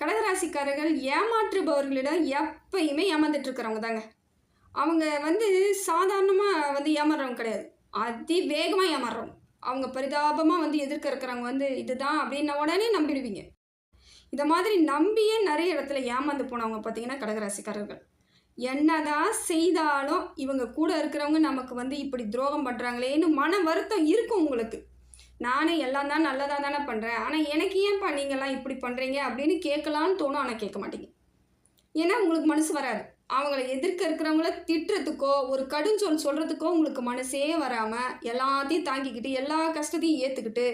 கடகராசிக்காரர்கள் ஏமாற்றுபவர்களிடம் எப்பயுமே ஏமாந்துட்டு இருக்கிறவங்க தாங்க. அவங்க சாதாரணமாக ஏமாறுறவங்க கிடையாது. அதிவேகமாக ஏமாறுறவங்க. அவங்க பரிதாபமாக எதிர்க்க இருக்கிறவங்க இதுதான் அப்படின்ன உடனே நம்பிடுவீங்க. இதை மாதிரி நம்பியே நிறைய இடத்துல ஏமாந்து போனவங்க பார்த்தீங்கன்னா கடகராசிக்காரர்கள். என்னதான் செய்தாலும் இவங்க கூட இருக்கிறவங்க நமக்கு இப்படி துரோகம் பண்ணுறாங்களேன்னு மன வருத்தம் இருக்கும் உங்களுக்கு. நானே எல்லாம் தான் நல்லதாக தானே பண்ணுறேன், ஆனால் எனக்கு ஏன்ப்பா நீங்கள்லாம் இப்படி பண்ணுறீங்க அப்படின்னு கேட்கலான்னு தோணும். ஆனால் கேட்க மாட்டீங்க. ஏன்னா உங்களுக்கு மனசு வராது. அவங்கள எதிர்க்க இருக்கிறவங்கள திட்டுறதுக்கோ ஒரு கடுஞ்சொல் சொல்கிறதுக்கோ உங்களுக்கு மனசே வராமல் எல்லாத்தையும் தாங்கிக்கிட்டு எல்லா கஷ்டத்தையும் ஏற்றுக்கிட்டு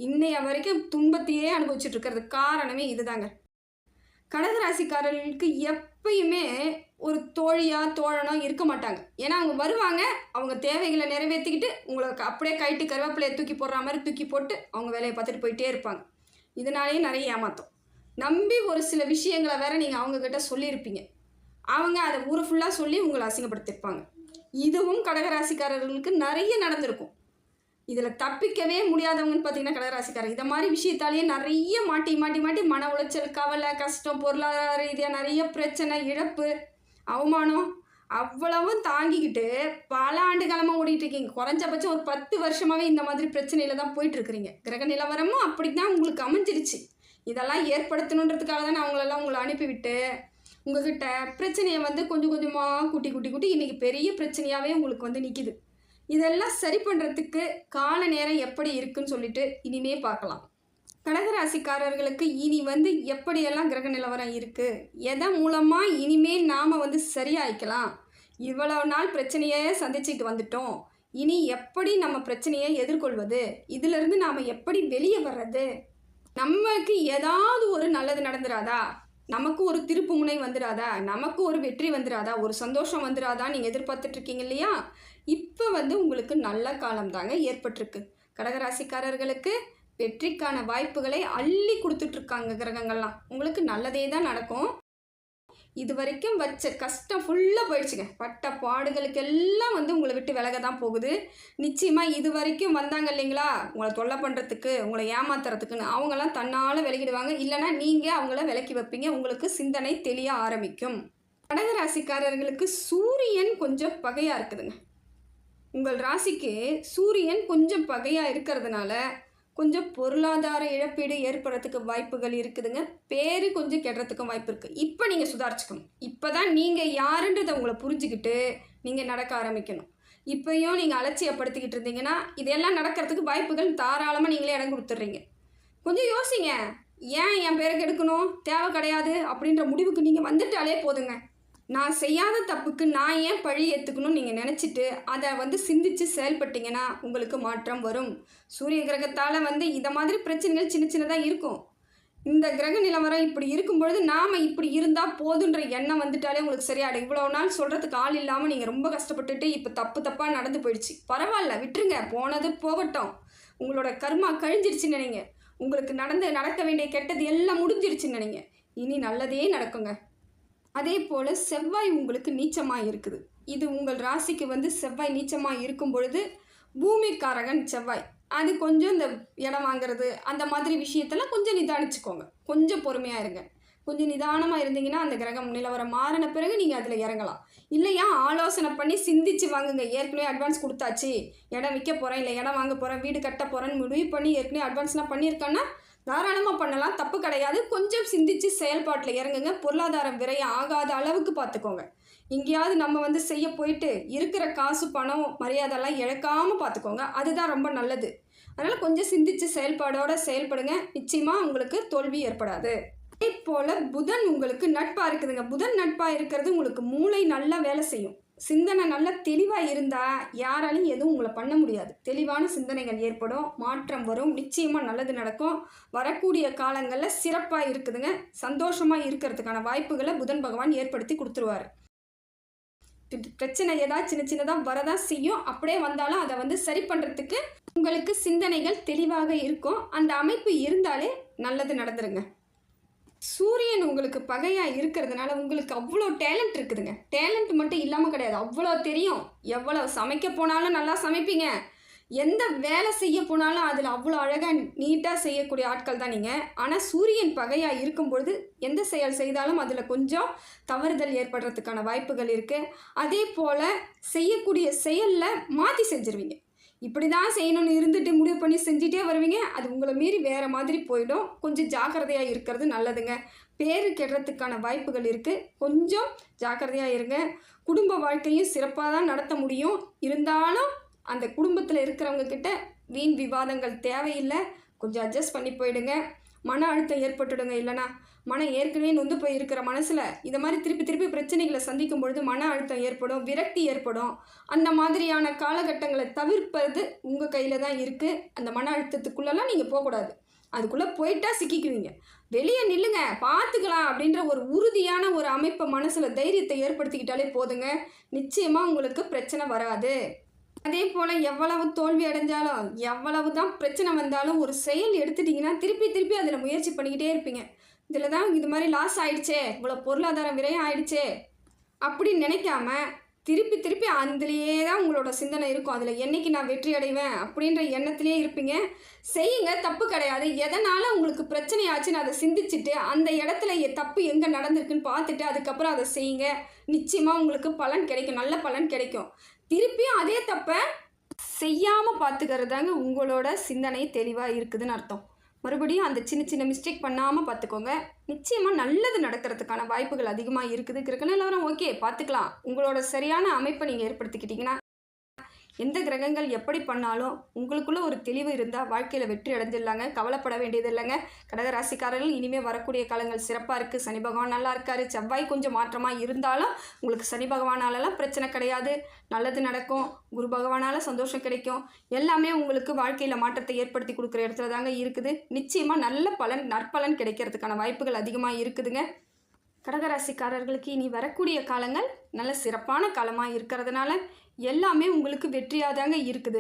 இன்னைய வரைக்கும் துன்பத்தையே அனுபவிச்சுட்டு இருக்கிறதுக்கு காரணமே இதுதாங்க. கடகராசிக்காரர்களுக்கு எப்பயுமே ஒரு தோழியா தோழனோ இருக்க மாட்டாங்க. ஏன்னா அவங்க வருவாங்க, அவங்க தேவைகளை நிறைவேற்றிக்கிட்டு உங்களுக்கு அப்படியே கைட்டு கருவேப்பிலையை தூக்கி போடுற மாதிரி தூக்கி போட்டு அவங்க வேலையை பார்த்துட்டு போயிட்டே இருப்பாங்க. இதனாலேயே நிறைய ஏமாத்தம். நம்பி ஒரு சில விஷயங்களை வேற நீங்கள் அவங்கக்கிட்ட சொல்லியிருப்பீங்க. அவங்க அதை ஊரை ஃபுல்லாக சொல்லி உங்களை அசிங்கப்படுத்திருப்பாங்க. இதுவும் கடகராசிக்காரர்களுக்கு நிறைய நடந்திருக்கும். இதில் தப்பிக்கவே முடியாதவங்கன்னு பார்த்தீங்கன்னா கடகராசிக்காரர். இதை மாதிரி விஷயத்தாலேயே நிறைய மாட்டி மாட்டி மாட்டி மன உளைச்சல், கவலை, கஷ்டம், பொருளாதார ரீதியாக நிறைய பிரச்சனை, இழப்பு, அவமானம் அவ்வளவும் தாங்கிக்கிட்டு பல ஆண்டு காலமாக ஓடிட்டுருக்கீங்க. குறைஞ்சபட்சம் ஒரு 10 வருஷமாகவே இந்த மாதிரி பிரச்சனையில் தான் போயிட்டுருக்குறீங்க. கிரக நிலவரமும் அப்படி தான் உங்களுக்கு அமைஞ்சிருச்சு. இதெல்லாம் ஏற்படுத்தணுன்றதுக்காக தான் நான் உங்களை அனுப்பிவிட்டு உங்கள்கிட்ட பிரச்சனையை கொஞ்சம் கொஞ்சமாக கூட்டி கூட்டி கூட்டி இன்றைக்கி பெரிய பிரச்சனையாகவே உங்களுக்கு நிற்கிது. இதெல்லாம் சரி பண்ணுறதுக்கு கால நேரம் எப்படி இருக்குன்னு சொல்லிட்டு இனிமே பார்க்கலாம். கடகராசிக்காரர்களுக்கு இனி எப்படியெல்லாம் கிரக நிலவரம் இருக்குது, எதன் மூலமாக இனிமேல் நாம் சரியாயிக்கலாம், இவ்வளோ நாள் பிரச்சனையை சந்திச்சுட்டு வந்துட்டோம், இனி எப்படி நம்ம பிரச்சனையை எதிர்கொள்வது, இதிலிருந்து நாம் எப்படி வெளியே வர்றது, நமக்கு ஏதாவது ஒரு நல்லது நடந்துடாதா, நமக்கு ஒரு திருப்பு முனை வந்துடாதா, நமக்கு ஒரு வெற்றி வந்துடாதா, ஒரு சந்தோஷம் வந்துடாதா நீங்கள் எதிர்பார்த்துட்ருக்கீங்க இல்லையா? இப்போ உங்களுக்கு நல்ல காலம் தாங்க ஏற்பட்டிருக்கு. கடகராசிக்காரர்களுக்கு வெற்றிக்கான வாய்ப்புகளை அள்ளி கொடுத்துட்ருக்காங்க கிரகங்கள்லாம். உங்களுக்கு நல்லதே தான் நடக்கும். இது வரைக்கும் வச்ச கஷ்டம் ஃபுல்லாக போயிடுச்சுங்க. பட்ட பாடுகளுக்கு எல்லாம் உங்களை விட்டு விலக தான் போகுது. நிச்சயமாக இது வரைக்கும் வந்தாங்க இல்லைங்களா உங்களை தொல்லை பண்ணுறதுக்கு, உங்களை ஏமாத்துறதுக்குன்னு, அவங்களாம் தன்னால் விலகிடுவாங்க. இல்லைனா நீங்கள் அவங்கள விலக்கி வைப்பீங்க. உங்களுக்கு சிந்தனை தெளிய ஆரம்பிக்கும். கடகராசிக்காரர்களுக்கு சூரியன் கொஞ்சம் பகையாக இருக்குதுங்க. உங்கள் ராசிக்கு சூரியன் கொஞ்சம் பகையாக இருக்கிறதுனால கொஞ்சம் பொருளாதார இழப்பீடு ஏற்படுறதுக்கு வாய்ப்புகள் இருக்குதுங்க. பேர் கொஞ்சம் கெடுறதுக்கும் வாய்ப்பு இருக்குது. இப்போ நீங்கள் சுதாரிச்சுக்கணும். இப்போ தான் நீங்கள் யாருன்றதை உங்களை புரிஞ்சுக்கிட்டு நீங்கள் நடக்க ஆரம்பிக்கணும். இப்போயும் நீங்கள் அலட்சியப்படுத்திக்கிட்டு இருந்தீங்கன்னா இதெல்லாம் நடக்கிறதுக்கு வாய்ப்புகள் தாராளமாக நீங்களே இடம் கொடுத்துட்றீங்க. கொஞ்சம் யோசிங்க. ஏன் என் பேருக்கு எடுக்கணும், தேவை கிடையாது அப்படின்ற முடிவுக்கு நீங்கள் வந்துட்டாலே போதுங்க. நான் செய்யாத தப்புக்கு நான் ஏன் பழி ஏற்றுக்கணும்னு நீங்கள் நினச்சிட்டு அதை சிந்தித்து செயல்பட்டிங்கன்னா உங்களுக்கு மாற்றம் வரும். சூரிய கிரகத்தால் இதை மாதிரி பிரச்சனைகள் சின்ன சின்னதாக இருக்கும். இந்த கிரக நிலவரம் இப்படி இருக்கும் பொழுது நாம் இப்படி இருந்தால் போதுன்ற எண்ணம் வந்துட்டாலே உங்களுக்கு சரியாயிடும். இவ்வளோ நாள் சொல்கிறதுக்கு ஆள் இல்லாமல் நீங்கள் ரொம்ப கஷ்டப்பட்டுட்டு இப்போ தப்பாக நடந்து போயிடுச்சு. பரவாயில்ல, விட்டுருங்க, போனது போகட்டும். உங்களோட கர்மா கழிஞ்சிருச்சுன்னு நினைங்க. உங்களுக்கு நடக்க வேண்டிய கெட்டது எல்லாம் முடிஞ்சிருச்சுன்னு நினைங்க. இனி நல்லதே நடக்குங்க. அதே போல் செவ்வாய் உங்களுக்கு நீச்சமாக இருக்குது. இது உங்கள் ராசிக்கு செவ்வாய் நீச்சமாக இருக்கும் பொழுது பூமிக்காரகன் செவ்வாய். அது கொஞ்சம் இந்த இடம் வாங்கிறது அந்த மாதிரி விஷயத்தெல்லாம் கொஞ்சம் நிதானிச்சுக்கோங்க. கொஞ்சம் பொறுமையாக இருங்க. கொஞ்சம் நிதானமாக இருந்தீங்கன்னா அந்த கிரகம் நிலவரம் மாறின பிறகு நீங்கள் அதில் இறங்கலாம். இல்லையா ஆலோசனை பண்ணி சிந்திச்சு வாங்குங்க. ஏற்கனவே அட்வான்ஸ் கொடுத்தாச்சு, இடம் விற்க போகிறேன், இல்லை இடம் வாங்க போகிறேன், வீடு கட்ட போகிறேன்னு முடிவு பண்ணி ஏற்கனவே அட்வான்ஸ்லாம் பண்ணியிருக்கேன்னா தாராளமாக பண்ணலாம், தப்பு கிடையாது. கொஞ்சம் சிந்திச்சு செயல்பாட்டில் இறங்குங்க. பொருளாதாரம் விரயம் ஆகாத அளவுக்கு பார்த்துக்கோங்க. எங்கேயாவது நம்ம செய்ய போயிட்டு இருக்கிற காசு, பணம், மரியாதைலாம் இழக்காமல் பார்த்துக்கோங்க. அதுதான் ரொம்ப நல்லது. அதனால் கொஞ்சம் சிந்திச்சு செயல்பாடோடு செயல்படுங்க. நிச்சயமாக உங்களுக்கு தோல்வி ஏற்படாது. அதே போல் புதன் உங்களுக்கு நட்பாக இருக்குதுங்க. புதன் நட்பாக இருக்கிறது உங்களுக்கு மூளை நல்லா வேலை செய்யும். சிந்தனை நல்லா தெளிவாக இருந்தால் யாராலையும் எதுவும் உங்களை பண்ண முடியாது. தெளிவான சிந்தனைகள் ஏற்படும், மாற்றம் வரும், நிச்சயமாக நல்லது நடக்கும். வரக்கூடிய காலங்களில் சிறப்பாக இருக்குதுங்க. சந்தோஷமாக இருக்கிறதுக்கான வாய்ப்புகளை புதன் பகவான் ஏற்படுத்தி கொடுத்துருவார். பிரச்சனை ஏதாவது சின்ன சின்னதாக வரதான் செய்யும். அப்படியே வந்தாலும் அதை சரி பண்ணுறதுக்கு உங்களுக்கு சிந்தனைகள் தெளிவாக இருக்கும். அந்த அமைப்பு இருந்தாலே நல்லது நடந்துருங்க. சூரியன் உங்களுக்கு பகையாக இருக்கிறதுனால உங்களுக்கு அவ்வளோ டேலண்ட் இருக்குதுங்க. டேலண்ட் மட்டும் இல்லாமல் கிடையாது, அவ்வளோ தெரியும். எவ்வளோ சமைக்க போனாலும் நல்லா சமைப்பீங்க, எந்த வேலை செய்ய போனாலும் அதில் அவ்வளோ அழகாக நீட்டாக செய்யக்கூடிய ஆட்கள் தான் நீங்கள். ஆனால் சூரியன் பகையாக இருக்கும்பொழுது எந்த செயல் செய்தாலும் அதில் கொஞ்சம் தவறுதல் ஏற்படுறதுக்கான வாய்ப்புகள் இருக்குது. அதே போல் செய்யக்கூடிய செயலில் மாற்றி செஞ்சுருவீங்க. இப்படி தான் செய்யணும்னு இருந்துட்டு முடிவு பண்ணி செஞ்சுட்டே வருவீங்க. அது உங்களை மீறி வேறு மாதிரி போயிடும். கொஞ்சம் ஜாக்கிரதையாக இருக்கிறது நல்லதுங்க. பேரு கெடுறதுக்கான வாய்ப்புகள் இருக்குது. கொஞ்சம் ஜாக்கிரதையாக இருங்க. குடும்ப வாழ்க்கையும் சிறப்பாக தான் நடத்த முடியும். இருந்தாலும் அந்த குடும்பத்தில் இருக்கிறவங்க கிட்ட வீண் விவாதங்கள் தேவையில்லை. கொஞ்சம் அட்ஜஸ்ட் பண்ணி போயிடுங்க. மன அழுத்தம் ஏற்பட்டுடுங்க. இல்லைனா மனம் ஏற்கனவே நொந்து போய் இருக்கிற மனசில் இந்த மாதிரி திருப்பி திருப்பி பிரச்சனைகளை சந்திக்கும் பொழுது மன அழுத்தம் ஏற்படும், விரக்தி ஏற்படும். அந்த மாதிரியான காலகட்டங்களை தவிர்ப்பது உங்கள் கையில் தான் இருக்குது. அந்த மன அழுத்தத்துக்குள்ளெல்லாம் நீங்கள் போகக்கூடாது. அதுக்குள்ளே போயிட்டா சிக்கிக்குவீங்க. வெளியே நில்லுங்க, பார்த்துக்கலாம் அப்படின்ற ஒரு உறுதியான ஒரு அமைப்பை மனசில் தைரியத்தை ஏற்படுத்திக்கிட்டாலே போதுங்க. நிச்சயமாக உங்களுக்கு பிரச்சனை வராது. அதே போல் எவ்வளவு தோல்வி அடைஞ்சாலும் எவ்வளவு தான் பிரச்சனை வந்தாலும் ஒரு செயல் எடுத்துட்டிங்கன்னா திருப்பி திருப்பி அதில் முயற்சி பண்ணிக்கிட்டே இருப்பீங்க. இதில் தான் இது மாதிரி லாஸ் ஆகிடுச்சே, இவ்வளோ பொருளாதார விரயம் ஆகிடுச்சே அப்படின்னு நினைக்காம திருப்பி திருப்பி அதுலேயே தான் உங்களோட சிந்தனை இருக்கும். அதில் என்றைக்கு நான் வெற்றி அடைவேன் அப்படின்ற எண்ணத்திலே இருப்பீங்க. செய்யுங்க, தப்பு கிடையாது. எதனால் உங்களுக்கு பிரச்சனை ஆச்சுன்னு அதை சிந்திச்சுட்டு அந்த இடத்துல தப்பு எங்கே நடந்திருக்குன்னு பார்த்துட்டு அதுக்கப்புறம் அதை செய்யுங்க. நிச்சயமாக உங்களுக்கு பலன் கிடைக்கும், நல்ல பலன் கிடைக்கும். திருப்பியும் அதே தப்பை செய்யாமல் பார்த்துக்கிறதாங்க உங்களோட சிந்தனை தெளிவாக இருக்குதுன்னு அர்த்தம். மறுபடியும் அந்த சின்ன சின்ன மிஸ்டேக் பண்ணாமல் பார்த்துக்கோங்க. நிச்சயமாக நல்லது நடக்கிறதுக்கான வாய்ப்புகள் அதிகமாக இருக்குது. கிரக நிலவரம் ஓகே, பார்த்துக்கலாம். உங்களோட சரியான அமைப்பை நீங்கள் ஏற்படுத்திக்கிட்டிங்கன்னா எந்த கிரகங்கள் எப்படி பண்ணாலும் உங்களுக்குள்ளே ஒரு தெளிவு இருந்தால் வாழ்க்கையில் வெற்றி அடைஞ்சிடலாங்க. கவலைப்பட வேண்டியது இல்லைங்க. கடகராசிக்காரர்கள் இனிமேல் வரக்கூடிய காலங்கள் சிறப்பாக இருக்குது. சனி பகவான் நல்லா இருக்கார். செவ்வாய் கொஞ்சம் மாற்றமாக இருந்தாலும் உங்களுக்கு சனி பகவானாலலாம் பிரச்சனை கிடையாது. நல்லது நடக்கும். குரு பகவானால் சந்தோஷம் கிடைக்கும். எல்லாமே உங்களுக்கு வாழ்க்கையில் மாற்றத்தை ஏற்படுத்தி கொடுக்குற இடத்துல தாங்க இருக்குது. நிச்சயமாக நல்ல பலன், நற்பலன் கிடைக்கிறதுக்கான வாய்ப்புகள் அதிகமாக இருக்குதுங்க. கடகராசிக்காரர்களுக்கு இனி வரக்கூடிய காலங்கள் நல்ல சிறப்பான காலமாக இருக்கிறதுனால எல்லாமே உங்களுக்கு வெற்றியாக தாங்க இருக்குது.